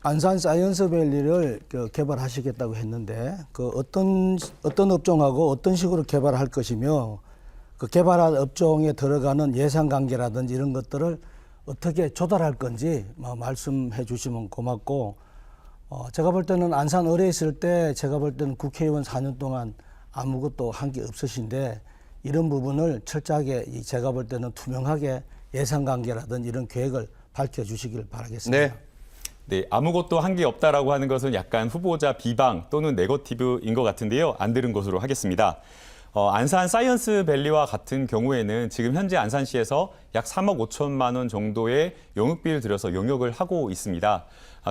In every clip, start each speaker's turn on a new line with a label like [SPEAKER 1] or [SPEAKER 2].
[SPEAKER 1] 안산 사이언스밸리를 개발하시겠다고 했는데 그 어떤 업종하고 어떤 식으로 개발할 것이며 그 개발한 업종에 들어가는 예산 관계라든지 이런 것들을 어떻게 조달할 건지 말씀해 주시면 고맙고 제가 볼 때는 안산 을에 있을 때 제가 볼 때는 국회의원 4년 동안 아무것도 한 게 없으신데 이런 부분을 철저하게 제가 볼 때는 투명하게 예산 관계라든지 이런 계획을 밝혀주시길 바라겠습니다.
[SPEAKER 2] 네.
[SPEAKER 3] 네, 아무것도 한 게 없다라고 하는 것은 약간 후보자 비방 또는 네거티브인 것 같은데요. 안 들은 것으로 하겠습니다. 안산 사이언스밸리와 같은 경우에는 지금 현재 안산시에서 약 3억 5천만 원 정도의 용역비를 들여서 용역을 하고 있습니다.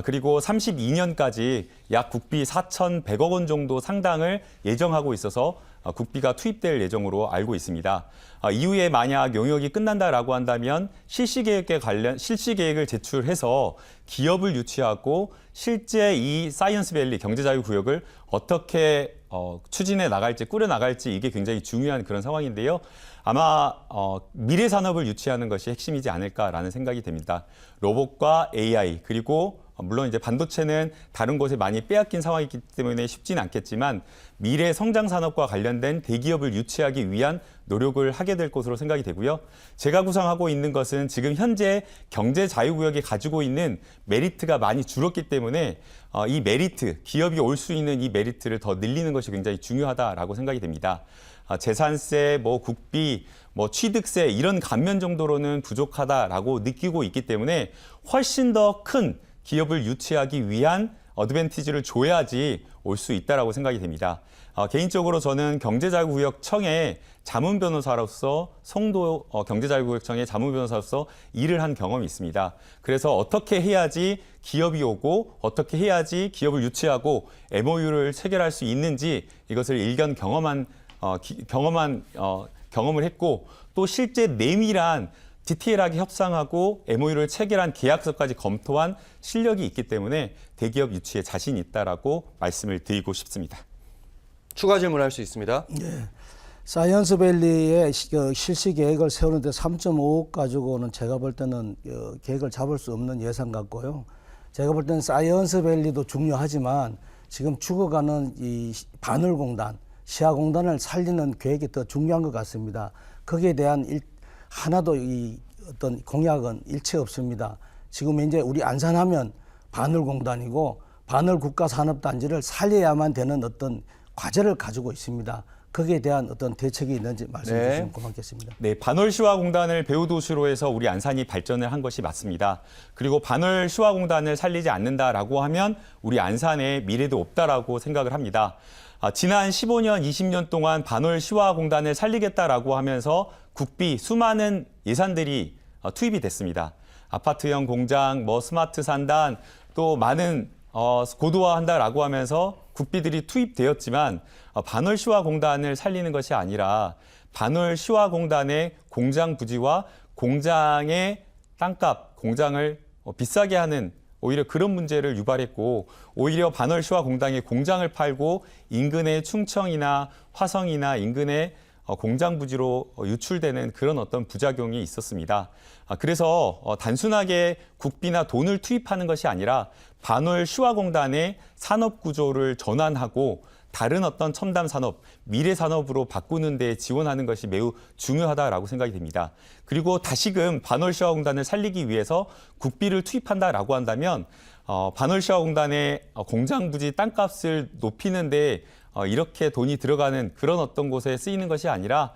[SPEAKER 3] 그리고 32년까지 약 국비 4,100억 원 정도 상당을 예정하고 있어서 국비가 투입될 예정으로 알고 있습니다. 이후에 만약 용역이 끝난다라고 한다면 실시 계획을 제출해서 기업을 유치하고 실제 이 사이언스밸리 경제자유구역을 어떻게 추진해 나갈지, 꾸려 나갈지 이게 굉장히 중요한 그런 상황인데요. 아마 미래 산업을 유치하는 것이 핵심이지 않을까라는 생각이 됩니다. 로봇과 AI 그리고 물론 이제 반도체는 다른 곳에 많이 빼앗긴 상황이기 때문에 쉽지는 않겠지만 미래 성장 산업과 관련된 대기업을 유치하기 위한 노력을 하게 될 것으로 생각이 되고요. 제가 구상하고 있는 것은 지금 현재 경제 자유구역이 가지고 있는 메리트가 많이 줄었기 때문에 이 메리트, 기업이 올 수 있는 이 메리트를 더 늘리는 것이 굉장히 중요하다라고 생각이 됩니다. 재산세, 국비, 취득세 이런 감면 정도로는 부족하다라고 느끼고 있기 때문에 훨씬 더 큰 기업을 유치하기 위한 어드밴티지를 줘야지 올 수 있다라고 생각이 됩니다. 개인적으로 저는 경제자유구역청의 자문변호사로서 송도 경제자유구역청의 자문변호사로서 일을 한 경험이 있습니다. 그래서 어떻게 해야지 기업이 오고 어떻게 해야지 기업을 유치하고 MOU를 체결할 수 있는지 이것을 일견 경험을 했고 또 실제 내밀한 디테일하게 협상하고 MOU를 체결한 계약서까지 검토한 실력이 있기 때문에 대기업 유치에 자신이 있다라고 말씀을 드리고 싶습니다.
[SPEAKER 2] 추가 질문할 수 있습니다.
[SPEAKER 1] 네. 사이언스밸리의 실시 계획을 세우는데 3.5억 가지고는 제가 볼 때는 계획을 잡을 수 없는 예산 같고요. 제가 볼 때는 사이언스밸리도 중요하지만 지금 죽어가는 이 바늘공단, 시아공단을 살리는 계획이 더 중요한 것 같습니다. 거기에 대한 하나도 이 어떤 공약은 일체 없습니다. 지금 이제 우리 안산하면 바늘공단이고 바늘국가산업단지를 살려야만 되는 어떤 과제를 가지고 있습니다. 거기에 대한 어떤 대책이 있는지 말씀해 주시면 고맙겠습니다.
[SPEAKER 3] 네, 반월시화공단을 배후도시로 해서 우리 안산이 발전을 한 것이 맞습니다. 그리고 반월시화공단을 살리지 않는다라고 하면 우리 안산의 미래도 없다라고 생각을 합니다. 지난 15년, 20년 동안 반월시화공단을 살리겠다라고 하면서 국비 수많은 예산들이 투입이 됐습니다. 아파트형 공장, 스마트 산단, 또 많은 고도화한다라고 하면서 국비들이 투입되었지만 반월시화공단을 살리는 것이 아니라 반월시화공단의 공장 부지와 공장의 땅값, 공장을 비싸게 하는 오히려 그런 문제를 유발했고 오히려 반월시화공단의 공장을 팔고 인근의 충청이나 화성이나 인근의 공장 부지로 유출되는 그런 어떤 부작용이 있었습니다. 그래서 단순하게 국비나 돈을 투입하는 것이 아니라 반월시화공단의 산업 구조를 전환하고 다른 어떤 첨단 산업, 미래 산업으로 바꾸는 데 지원하는 것이 매우 중요하다라고 생각이 됩니다. 그리고 다시금 반월시화공단을 살리기 위해서 국비를 투입한다라고 한다면 반월시화공단의 공장 부지 땅값을 높이는 데 이렇게 돈이 들어가는 그런 어떤 곳에 쓰이는 것이 아니라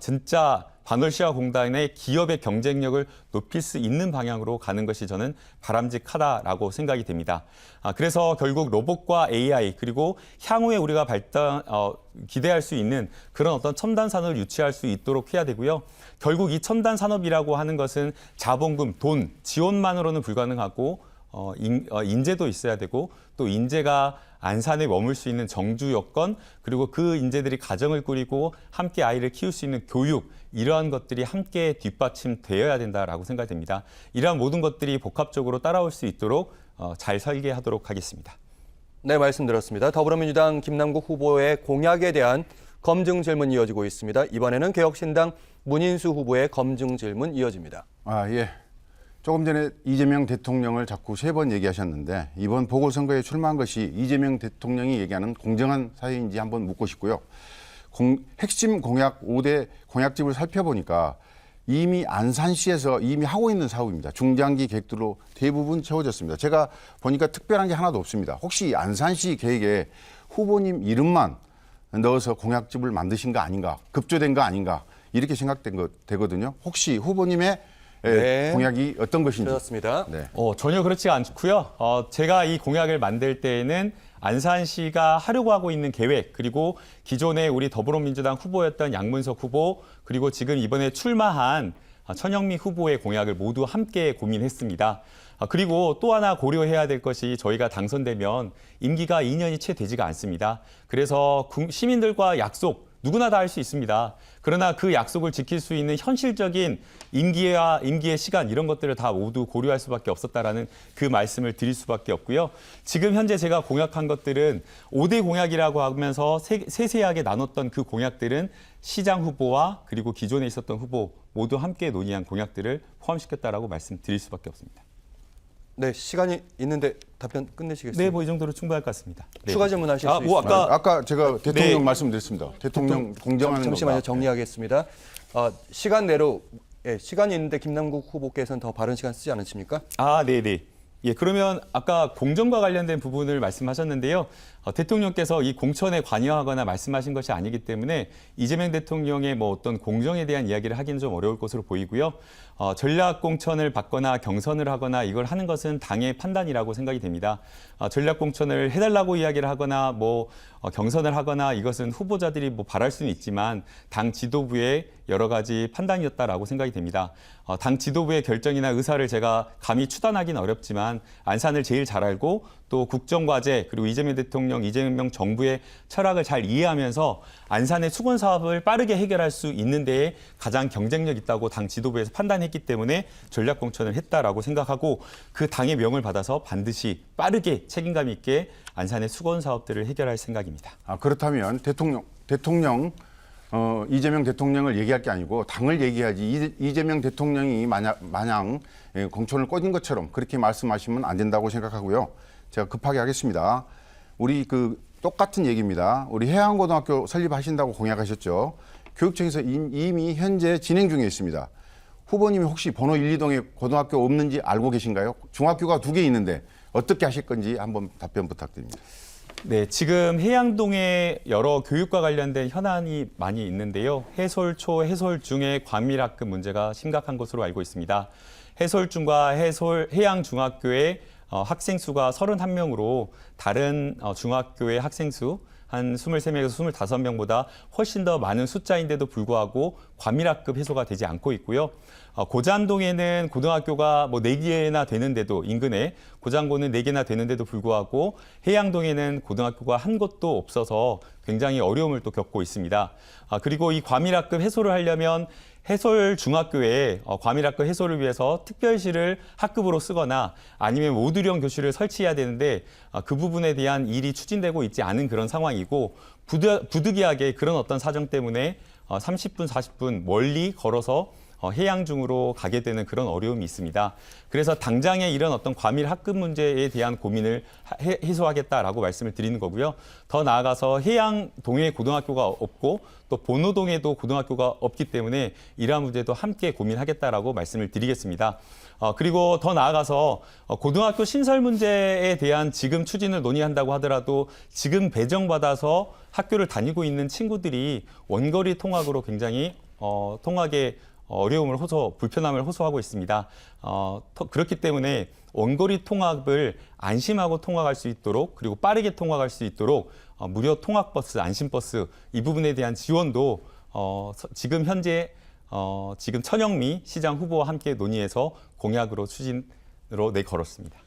[SPEAKER 3] 진짜 반월시화공단의 기업의 경쟁력을 높일 수 있는 방향으로 가는 것이 저는 바람직하다라고 생각이 됩니다. 그래서 결국 로봇과 AI 그리고 향후에 우리가 기대할 수 있는 그런 어떤 첨단 산업을 유치할 수 있도록 해야 되고요. 결국 이 첨단 산업이라고 하는 것은 자본금, 돈, 지원만으로는 불가능하고 인재도 있어야 되고 또 인재가 안산에 머물 수 있는 정주 여건 그리고 그 인재들이 가정을 꾸리고 함께 아이를 키울 수 있는 교육 이러한 것들이 함께 뒷받침되어야 된다라고 생각됩니다. 이러한 모든 것들이 복합적으로 따라올 수 있도록 잘 설계하도록 하겠습니다.
[SPEAKER 2] 네, 말씀 들었습니다. 더불어민주당 김남국 후보의 공약에 대한 검증 질문 이어지고 있습니다. 이번에는 개혁신당 문인수 후보의 검증 질문 이어집니다.
[SPEAKER 4] 예. 조금 전에 이재명 대통령을 자꾸 3번 얘기하셨는데 이번 보궐선거에 출마한 것이 이재명 대통령이 얘기하는 공정한 사회인지 한번 묻고 싶고요. 핵심 공약 5대 공약집을 살펴보니까 이미 안산시에서 이미 하고 있는 사업입니다. 중장기 계획들로 대부분 채워졌습니다. 제가 보니까 특별한 게 하나도 없습니다. 혹시 안산시 계획에 후보님 이름만 넣어서 공약집을 만드신 거 아닌가, 급조된 거 아닌가 이렇게 생각되거든요. 혹시 후보님의
[SPEAKER 2] 네.
[SPEAKER 4] 공약이 어떤 것인지.
[SPEAKER 2] 그렇습니다.
[SPEAKER 4] 네.
[SPEAKER 3] 전혀 그렇지 않고요. 제가 이 공약을 만들 때에는 안산시가 하려고 하고 있는 계획, 그리고 기존에 우리 더불어민주당 후보였던 양문석 후보, 그리고 지금 이번에 출마한 천영미 후보의 공약을 모두 함께 고민했습니다. 그리고 또 하나 고려해야 될 것이 저희가 당선되면 임기가 2년이 채 되지가 않습니다. 그래서 시민들과 약속, 누구나 다 할 수 있습니다. 그러나 그 약속을 지킬 수 있는 현실적인 임기의 시간 이런 것들을 다 모두 고려할 수밖에 없었다라는 그 말씀을 드릴 수밖에 없고요. 지금 현재 제가 공약한 것들은 5대 공약이라고 하면서 세세하게 나눴던 그 공약들은 시장 후보와 그리고 기존에 있었던 후보 모두 함께 논의한 공약들을 포함시켰다라고 말씀드릴 수밖에 없습니다.
[SPEAKER 2] 네, 시간이 있는데 답변 끝내시겠습니까?
[SPEAKER 3] 네, 뭐 이 정도로 충분할 것 같습니다. 네.
[SPEAKER 2] 추가 질문하실 수 있습니다.
[SPEAKER 4] 아까 제가 대통령
[SPEAKER 3] 네.
[SPEAKER 4] 말씀드렸습니다. 대통령 공정하는
[SPEAKER 2] 잠시만요.
[SPEAKER 4] 거다.
[SPEAKER 2] 정리하겠습니다. 시간 내로 시간이 있는데 김남국 후보께서는 더 바른 시간 쓰지 않으십니까?
[SPEAKER 3] 네네. 예, 그러면 아까 공정과 관련된 부분을 말씀하셨는데요. 대통령께서 이 공천에 관여하거나 말씀하신 것이 아니기 때문에 이재명 대통령의 뭐 어떤 공정에 대한 이야기를 하기는 좀 어려울 것으로 보이고요. 전략 공천을 받거나 경선을 하거나 이걸 하는 것은 당의 판단이라고 생각이 됩니다. 전략 공천을 해달라고 이야기를 하거나 뭐 경선을 하거나 이것은 후보자들이 뭐 바랄 수는 있지만 당 지도부의 여러 가지 판단이었다라고 생각이 됩니다. 당 지도부의 결정이나 의사를 제가 감히 추단하기는 어렵지만 안산을 제일 잘 알고 또 국정과제 그리고 이재명 대통령, 이재명 정부의 철학을 잘 이해하면서 안산의 수건 사업을 빠르게 해결할 수 있는 데에 가장 경쟁력 있다고 당 지도부에서 판단했기 때문에 전략 공천을 했다라고 생각하고 그 당의 명을 받아서 반드시 빠르게 책임감 있게 안산의 수건 사업들을 해결할 생각입니다.
[SPEAKER 4] 그렇다면 대통령 이재명 대통령을 얘기할 게 아니고 당을 얘기하지 이재명 대통령이 마냥 공천을 꽂은 것처럼 그렇게 말씀하시면 안 된다고 생각하고요. 제가 급하게 하겠습니다. 우리 똑같은 얘기입니다. 우리 해양고등학교 설립하신다고 공약하셨죠. 교육청에서 이미 현재 진행 중에 있습니다. 후보님이 혹시 번호 1, 2동에 고등학교 없는지 알고 계신가요? 중학교가 2개 있는데 어떻게 하실 건지 한번 답변 부탁드립니다.
[SPEAKER 3] 네, 지금 해양동에 여러 교육과 관련된 현안이 많이 있는데요. 해솔초, 해솔중의 과밀학급 문제가 심각한 것으로 알고 있습니다. 해솔중과 해양중학교의 학생 수가 31명으로 다른 중학교의 학생 수 한 23명에서 25명보다 훨씬 더 많은 숫자인데도 불구하고 과밀학급 해소가 되지 않고 있고요. 고잔동에는 고등학교가 뭐 4개나 되는데도 인근에 고잔고는 4개나 되는데도 불구하고 해양동에는 고등학교가 한 곳도 없어서 굉장히 어려움을 또 겪고 있습니다. 그리고 이 과밀학급 해소를 하려면 해솔 중학교에 과밀학급 해소를 위해서 특별실을 학급으로 쓰거나 아니면 모듈형 교실을 설치해야 되는데 그 부분에 대한 일이 추진되고 있지 않은 그런 상황이고 부득이하게 그런 어떤 사정 때문에 30분, 40분 멀리 걸어서 해양중으로 가게 되는 그런 어려움이 있습니다. 그래서 당장에 이런 어떤 과밀 학급 문제에 대한 고민을 해소하겠다라고 말씀을 드리는 거고요. 더 나아가서 해양동에 고등학교가 없고 또 본호동에도 고등학교가 없기 때문에 이러한 문제도 함께 고민하겠다라고 말씀을 드리겠습니다. 그리고 더 나아가서 고등학교 신설 문제에 대한 지금 추진을 논의한다고 하더라도 지금 배정받아서 학교를 다니고 있는 친구들이 원거리 통학으로 굉장히 통학에 불편함을 호소하고 있습니다. 그렇기 때문에 원거리 통학을 안심하고 통학할 수 있도록 그리고 빠르게 통학할 수 있도록 무료 통학버스, 안심버스 이 부분에 대한 지원도 지금 현재 지금 천영미 시장 후보와 함께 논의해서 공약으로 추진으로 내걸었습니다.